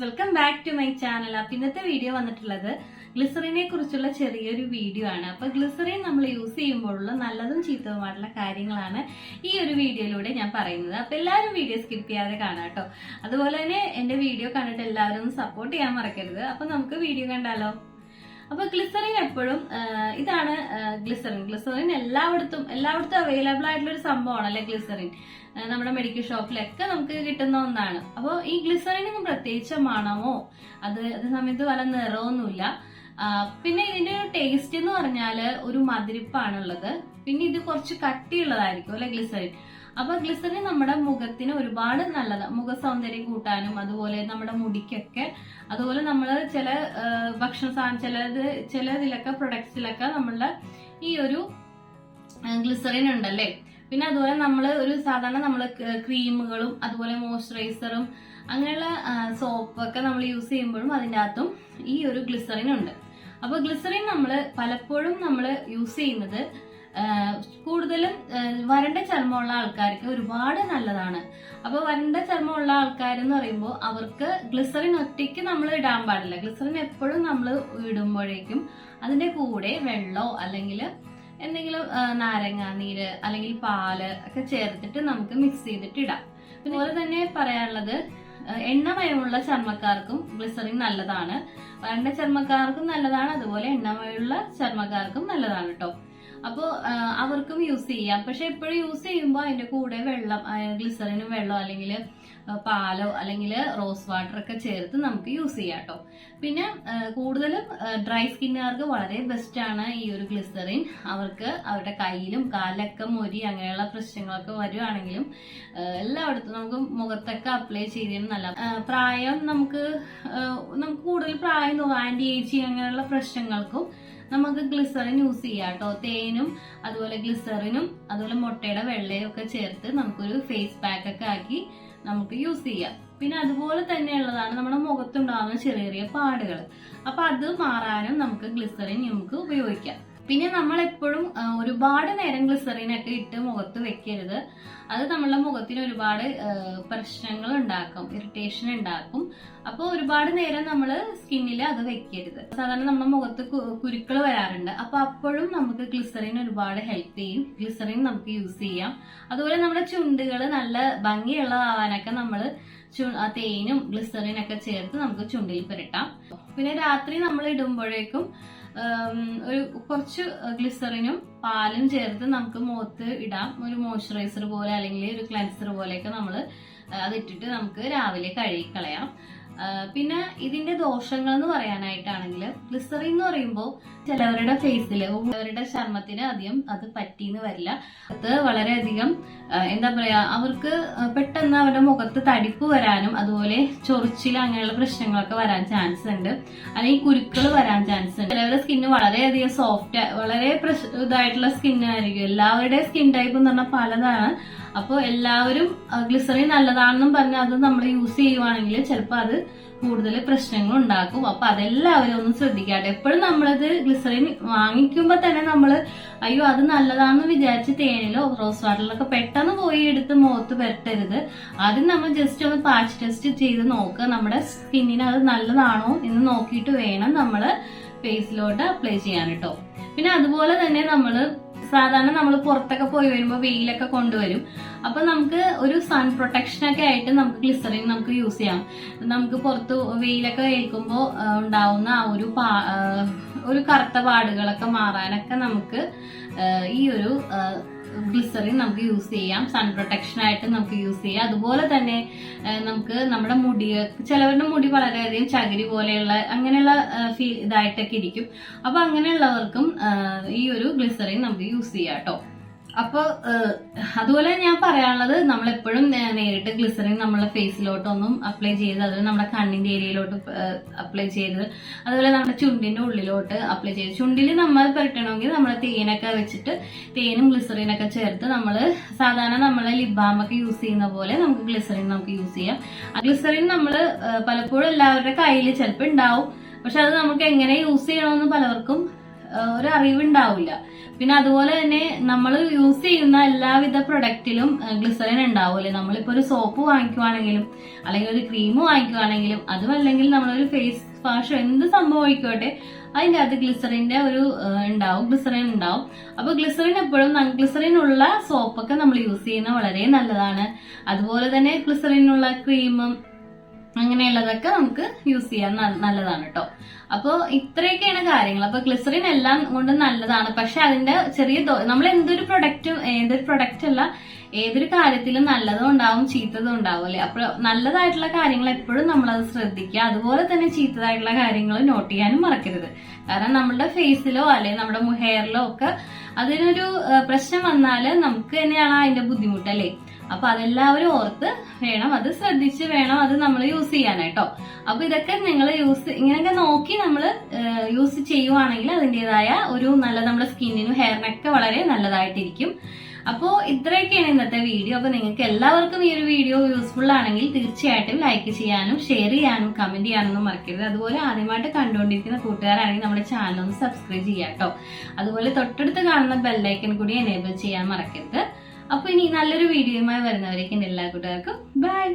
Welcome back to my channel. അപ്പൊ ഇന്നത്തെ video വന്നിട്ടുള്ളത് ഗ്ലിസറിനെ കുറിച്ചുള്ള ചെറിയൊരു വീഡിയോ ആണ്. അപ്പൊ ഗ്ലിസറിൻ നമ്മൾ യൂസ് ചെയ്യുമ്പോഴുള്ള നല്ലതും ചീത്തവുമായിട്ടുള്ള കാര്യങ്ങളാണ് ഈ ഒരു വീഡിയോയിലൂടെ ഞാൻ പറയുന്നത്. അപ്പൊ എല്ലാവരും വീഡിയോ സ്കിപ്പ് ചെയ്യാതെ കാണാം കേട്ടോ. അതുപോലെ തന്നെ എന്റെ വീഡിയോ കണ്ടിട്ട് എല്ലാവരും ഒന്ന് സപ്പോർട്ട് ചെയ്യാൻ മറക്കരുത്. അപ്പൊ നമുക്ക് വീഡിയോ കണ്ടാലോ. അപ്പൊ ഗ്ലിസറിൻ എപ്പോഴും ഇതാണ് ഗ്ലിസറിൻ എല്ലായിടത്തും അവൈലബിൾ ആയിട്ടുള്ള ഒരു സംഭവമാണല്ലേ ഗ്ലിസറിൻ. നമ്മുടെ മെഡിക്കൽ ഷോപ്പിലൊക്കെ നമുക്ക് കിട്ടുന്ന ഒന്നാണ്. അപ്പോൾ ഈ ഗ്ലിസറിന് പ്രത്യേകിച്ച് മണമോ അതേ സമയത്ത് പല നിറമൊന്നുമില്ല. പിന്നെ ഇതിന്റെ ടേസ്റ്റ് എന്ന് പറഞ്ഞാല് ഒരു മധുരിപ്പാണുള്ളത്. പിന്നെ ഇത് കുറച്ച് കട്ടിയുള്ളതായിരിക്കും അല്ലെ ഗ്ലിസറിൻ. അപ്പൊ ഗ്ലിസറിൻ നമ്മുടെ മുഖത്തിന് ഒരുപാട് നല്ലതാണ്. മുഖ സൗന്ദര്യം കൂട്ടാനും അതുപോലെ നമ്മുടെ മുടിക്കൊക്കെ, അതുപോലെ നമ്മൾ ചില ചിലതിലൊക്കെ പ്രൊഡക്ട്സിലൊക്കെ നമ്മളുടെ ഈ ഒരു ഗ്ലിസറിൻ ഉണ്ടല്ലേ. പിന്നെ അതുപോലെ നമ്മൾ ഒരു സാധാരണ നമ്മൾ ക്രീമുകളും അതുപോലെ മോയ്സ്ചറൈസറും അങ്ങനെയുള്ള സോപ്പൊക്കെ നമ്മൾ യൂസ് ചെയ്യുമ്പോഴും അതിൻ്റെ അകത്തും ഈ ഒരു ഗ്ലിസറിൻ ഉണ്ട്. അപ്പൊ ഗ്ലിസറിൻ നമ്മൾ പലപ്പോഴും നമ്മൾ യൂസ് ചെയ്യുന്നത് കൂടുതലും വരണ്ട ചർമ്മമുള്ള ആൾക്കാർക്ക് ഒരുപാട് നല്ലതാണ്. അപ്പൊ വരണ്ട ചർമ്മമുള്ള ആൾക്കാരെന്ന് പറയുമ്പോൾ അവർക്ക് ഗ്ലിസറിൻ ഒറ്റയ്ക്ക് നമ്മൾ ഇടാൻ പാടില്ല. ഗ്ലിസറിൻ എപ്പോഴും നമ്മൾ ഇടുമ്പോഴേക്കും അതിന്റെ കൂടെ വെള്ളമോ അല്ലെങ്കിൽ എന്തെങ്കിലും നാരങ്ങാനീര് അല്ലെങ്കിൽ പാല് ഒക്കെ ചേർത്തിട്ട് നമുക്ക് മിക്സ് ചെയ്തിട്ട് ഇടാം. അതുപോലെ തന്നെ പറയാനുള്ളത്, എണ്ണമയമുള്ള ചർമ്മക്കാർക്കും ഗ്ലിസറിൻ നല്ലതാണ്, വരണ്ട ചർമ്മക്കാർക്കും നല്ലതാണ്, അതുപോലെ എണ്ണമയമുള്ള ചർമ്മക്കാർക്കും നല്ലതാണ് കേട്ടോ. അപ്പോൾ അവർക്കും യൂസ് ചെയ്യാം. പക്ഷെ എപ്പോഴും യൂസ് ചെയ്യുമ്പോൾ അതിന്റെ കൂടെ വെള്ളം, ഗ്ലിസറിനും വെള്ളം അല്ലെങ്കിൽ പാലോ അല്ലെങ്കിൽ റോസ് വാട്ടർ ഒക്കെ ചേർത്ത് നമുക്ക് യൂസ് ചെയ്യാം കേട്ടോ. പിന്നെ കൂടുതലും ഡ്രൈ സ്കിന്നുകാർക്ക് വളരെ ബെസ്റ്റ് ആണ് ഈ ഒരു ഗ്ലിസറിൻ. അവർക്ക് അവരുടെ കയ്യിലും കാലിലൊക്കെ മൊരി അങ്ങനെയുള്ള പ്രശ്നങ്ങളൊക്കെ വരുവാണെങ്കിലും എല്ലായിടത്തും നമുക്ക് മുഖത്തൊക്കെ അപ്ലൈ ചെയ്തതിന് നല്ല പ്രായം നമുക്ക് കൂടുതൽ പ്രായം ആന്റി ഏജിങ് അങ്ങനെയുള്ള പ്രശ്നങ്ങൾക്കും നമുക്ക് ഗ്ലിസറിൻ യൂസ് ചെയ്യാം കേട്ടോ. തേനും അതുപോലെ ഗ്ലിസറിനും അതുപോലെ മുട്ടയുടെ വെള്ളയും ഒക്കെ ചേർത്ത് നമുക്കൊരു ഫേസ് പാക്ക് ഒക്കെ ആക്കി നമുക്ക് യൂസ് ചെയ്യാം. പിന്നെ അതുപോലെ തന്നെയുള്ളതാണ് നമ്മുടെ മുഖത്തുണ്ടാകുന്ന ചെറിയ ചെറിയ പാടുകൾ. അപ്പൊ അത് മാറാനും നമുക്ക് ഗ്ലിസറിൻ നമുക്ക് ഉപയോഗിക്കാം. പിന്നെ നമ്മൾ എപ്പോഴും ഒരുപാട് നേരം ഗ്ലിസറിനൊക്കെ ഇട്ട് മുഖത്ത് വെക്കരുത്. അത് നമ്മളുടെ മുഖത്തിന് ഒരുപാട് പ്രശ്നങ്ങൾ ഉണ്ടാക്കും, ഇറിറ്റേഷൻ ഉണ്ടാക്കും. അപ്പോൾ ഒരുപാട് നേരം നമ്മൾ സ്കിന്നിൽ അത് വെക്കരുത്. സാധാരണ നമ്മുടെ മുഖത്ത് കുരുക്കൾ വരാറുണ്ട്. അപ്പൊ അപ്പോഴും നമുക്ക് ഗ്ലിസറിൻ ഒരുപാട് ഹെൽപ്പ് ചെയ്യും. ഗ്ലിസറിൻ നമുക്ക് യൂസ് ചെയ്യാം. അതുപോലെ നമ്മുടെ ചുണ്ടുകൾ നല്ല ഭംഗിയുള്ളതാവാനൊക്കെ നമ്മൾ തേനും ഗ്ലിസറിനൊക്കെ ചേർത്ത് നമുക്ക് ചുണ്ടിൽ പുരട്ടാം. പിന്നെ രാത്രി നമ്മൾ ഇടുമ്പോഴേക്കും ഒരു കുറച്ച് ഗ്ലിസറിനും പാലും ചേർത്ത് നമുക്ക് മുഖത്ത് ഇടാം. ഒരു മോയ്സ്ചറൈസർ പോലെ അല്ലെങ്കിൽ ഒരു ക്ലെൻസർ പോലെയൊക്കെ നമ്മൾ അതിട്ടിട്ട് നമുക്ക് രാവിലെ കഴുകിക്കളയാം. പിന്നെ ഇതിന്റെ ദോഷങ്ങൾ എന്ന് പറയാനായിട്ടാണെങ്കിൽ, ഗ്ലിസറിൻ എന്ന് പറയുമ്പോൾ ചിലവരുടെ ഫേസിൽ, അവരുടെ ചർമ്മത്തിന് അധികം അത് പറ്റിയെന്ന് വരില്ല. അത് വളരെയധികം എന്താ പറയാ, അവർക്ക് പെട്ടെന്ന് അവരുടെ മുഖത്ത് തടിപ്പ് വരാനും അതുപോലെ ചൊറിച്ചിൽ അങ്ങനെയുള്ള പ്രശ്നങ്ങളൊക്കെ വരാൻ ചാൻസ് ഉണ്ട്. അല്ലെങ്കിൽ കുരുക്കൾ വരാൻ ചാൻസ് ഉണ്ട്. ചിലവരുടെ സ്കിന്ന് വളരെയധികം സോഫ്റ്റ്, വളരെ ഇതായിട്ടുള്ള സ്കിന്നായിരിക്കും. എല്ലാവരുടെയും സ്കിൻ ടൈപ്പ് എന്ന് പറഞ്ഞാൽ പലതാണ്. അപ്പോൾ എല്ലാവരും ഗ്ലിസറിൻ നല്ലതാണെന്നും പറഞ്ഞ് അത് നമ്മൾ യൂസ് ചെയ്യുവാണെങ്കിൽ ചിലപ്പോൾ അത് കൂടുതൽ പ്രശ്നങ്ങൾ ഉണ്ടാക്കും. അപ്പൊ അതെല്ലാവരും ഒന്ന് ശ്രദ്ധിക്കാട്ടെ. എപ്പോഴും നമ്മളത് ഗ്ലിസറിൻ വാങ്ങിക്കുമ്പോ തന്നെ നമ്മൾ അയ്യോ അത് നല്ലതാണെന്ന് വിചാരിച്ച് തേനിലോ റോസ് വാട്ടറിലൊക്കെ പെട്ടെന്ന് പോയി എടുത്ത് മുഖത്ത് പെരട്ടരുത്. ആദ്യം നമ്മൾ ജസ്റ്റ് ഒന്ന് പാച്ച് ടെസ്റ്റ് ചെയ്ത് നോക്കുക, നമ്മുടെ സ്കിന്നിന് അത് നല്ലതാണോ എന്ന് നോക്കിയിട്ട് വേണം നമ്മൾ ഫേസിലോട്ട് അപ്ലൈ ചെയ്യാൻ കേട്ടോ. പിന്നെ അതുപോലെ തന്നെ സാധാരണ നമ്മൾ പുറത്തൊക്കെ പോയി വരുമ്പോൾ വെയിലൊക്കെ കൊണ്ടുവരും. അപ്പൊ നമുക്ക് ഒരു സൺ പ്രൊട്ടക്ഷൻ ഒക്കെ ആയിട്ട് നമുക്ക് ഗ്ലിസറിൻ നമുക്ക് യൂസ് ചെയ്യാം. നമുക്ക് പുറത്ത് വെയിലൊക്കെ ഏൽക്കുമ്പോൾ ഉണ്ടാവുന്ന ആ ഒരു കറുത്ത പാടുകളൊക്കെ മാറാനൊക്കെ നമുക്ക് ഈ ഒരു ഗ്ലിസറിൻ നമുക്ക് യൂസ് ചെയ്യാം. സൺ പ്രൊട്ടക്ഷൻ ആയിട്ട് നമുക്ക് യൂസ് ചെയ്യാം. അതുപോലെ തന്നെ നമുക്ക് നമ്മുടെ ചിലവരുടെ മുടി വളരെയധികം ചകിരി പോലെയുള്ള അങ്ങനെയുള്ള ഇതായിട്ടൊക്കെ ഇരിക്കും. അപ്പൊ അങ്ങനെയുള്ളവർക്കും ഈ ഒരു ഗ്ലിസറിൻ നമുക്ക് യൂസ് ചെയ്യാം കേട്ടോ. അപ്പൊ അതുപോലെ ഞാൻ പറയാനുള്ളത്, നമ്മളെപ്പോഴും നേരിട്ട് ഗ്ലിസറിൻ നമ്മളെ ഫേസിലോട്ടൊന്നും അപ്ലൈ ചെയ്ത്, അത് നമ്മുടെ കണ്ണിന്റെ ഏരിയയിലോട്ട് അപ്ലൈ ചെയ്ത്, അതുപോലെ നമ്മുടെ ചുണ്ടിന്റെ ഉള്ളിലോട്ട് അപ്ലൈ ചെയ്ത്, ചുണ്ടിൽ നമ്മൾ പുരട്ടണമെങ്കിൽ നമ്മൾ തേനൊക്കെ വെച്ചിട്ട് തേനും ഗ്ലിസറിനൊക്കെ ചേർത്ത് നമ്മൾ സാധാരണ നമ്മളെ ലിപ് ബാം ഒക്കെ യൂസ് ചെയ്യുന്ന പോലെ നമുക്ക് ഗ്ലിസറിൻ നമുക്ക് യൂസ് ചെയ്യാം. ഗ്ലിസറിൻ നമ്മൾ പലപ്പോഴും എല്ലാവരുടെ കയ്യിൽ ചിലപ്പോൾ ഉണ്ടാവും. പക്ഷെ അത് നമുക്ക് എങ്ങനെ യൂസ് ചെയ്യണമെന്ന് പലർക്കും ഒരു അറിവുണ്ടാവില്ല. പിന്നെ അതുപോലെ തന്നെ നമ്മൾ യൂസ് ചെയ്യുന്ന എല്ലാവിധ പ്രൊഡക്റ്റിലും ഗ്ലിസറിൻ ഉണ്ടാവില്ലേ. നമ്മളിപ്പോ ഒരു സോപ്പ് വാങ്ങിക്കുവാണെങ്കിലും അല്ലെങ്കിൽ ഒരു ക്രീം വാങ്ങിക്കുവാണെങ്കിലും അതും അല്ലെങ്കിൽ നമ്മളൊരു ഫേസ് വാഷോ എന്ത് സംഭവം ആയിക്കോട്ടെ അതിന്റെ അത് ഗ്ലിസറിന്റെ ഒരു ഗ്ലിസറിൻ ഉണ്ടാവും. അപ്പൊ ഗ്ലിസറിൻ എപ്പോഴും ഗ്ലിസറിൻ ഉള്ള സോപ്പൊക്കെ നമ്മൾ യൂസ് ചെയ്യുന്നത് വളരെ നല്ലതാണ്. അതുപോലെ തന്നെ ഗ്ലിസറിനുള്ള ക്രീമും അങ്ങനെയുള്ളതൊക്കെ നമുക്ക് യൂസ് ചെയ്യാൻ നല്ലതാണ് കേട്ടോ. അപ്പൊ ഇത്രയൊക്കെയാണ് കാര്യങ്ങൾ. അപ്പൊ ഗ്ലിസറിൻ എല്ലാം കൊണ്ട് നല്ലതാണ്. പക്ഷെ അതിന്റെ ചെറിയ നമ്മൾ ഏതൊരു പ്രൊഡക്റ്റ് അല്ല ഏതൊരു കാര്യത്തിലും നല്ലതും ഉണ്ടാവും ചീത്തതും ഉണ്ടാവും അല്ലെ. അപ്പൊ നല്ലതായിട്ടുള്ള കാര്യങ്ങൾ എപ്പോഴും നമ്മളത് ശ്രദ്ധിക്കുക. അതുപോലെ തന്നെ ചീത്തതായിട്ടുള്ള കാര്യങ്ങൾ നോട്ട് ചെയ്യാനും മറക്കരുത്. കാരണം നമ്മുടെ ഫേസിലോ അല്ലെ നമ്മുടെ ഹെയറിലോ ഒക്കെ അതിനൊരു പ്രശ്നം വന്നാല് നമുക്ക് തന്നെയാണ് അതിന്റെ ബുദ്ധിമുട്ട് അല്ലേ. അപ്പൊ അതെല്ലാവരും ഓർത്ത് വേണം, അത് ശ്രദ്ധിച്ച് വേണം അത് നമ്മൾ യൂസ് ചെയ്യാനായിട്ടോ. അപ്പൊ ഇതൊക്കെ നിങ്ങൾ ഇങ്ങനെയൊക്കെ നോക്കി നമ്മൾ യൂസ് ചെയ്യുവാണെങ്കിൽ അതിൻ്റെതായ ഒരു നമ്മുടെ സ്കിന്നിനും ഹെയറിനൊക്കെ വളരെ നല്ലതായിട്ടിരിക്കും. അപ്പോൾ ഇത്രയൊക്കെയാണ് ഇന്നത്തെ വീഡിയോ. അപ്പൊ നിങ്ങൾക്ക് എല്ലാവർക്കും ഈ ഒരു വീഡിയോ യൂസ്ഫുൾ ആണെങ്കിൽ തീർച്ചയായിട്ടും ലൈക്ക് ചെയ്യാനും ഷെയർ ചെയ്യാനും കമന്റ് ചെയ്യാനൊന്നും മറക്കരുത്. അതുപോലെ ആദ്യമായിട്ട് കണ്ടുകൊണ്ടിരിക്കുന്ന കൂട്ടുകാരാണെങ്കിൽ നമ്മുടെ ചാനൽ ഒന്ന് സബ്സ്ക്രൈബ് ചെയ്യാം കേട്ടോ. അതുപോലെ തൊട്ടടുത്ത് കാണുന്ന ബെല്ലൈക്കൺ കൂടി എനേബിൾ ചെയ്യാൻ മറക്കരുത്. അപ്പൊ ഇനി നല്ലൊരു വീഡിയോയുമായി വരുന്നവരേക്കും എല്ലാ കൂട്ടുകാർക്കും ബൈ.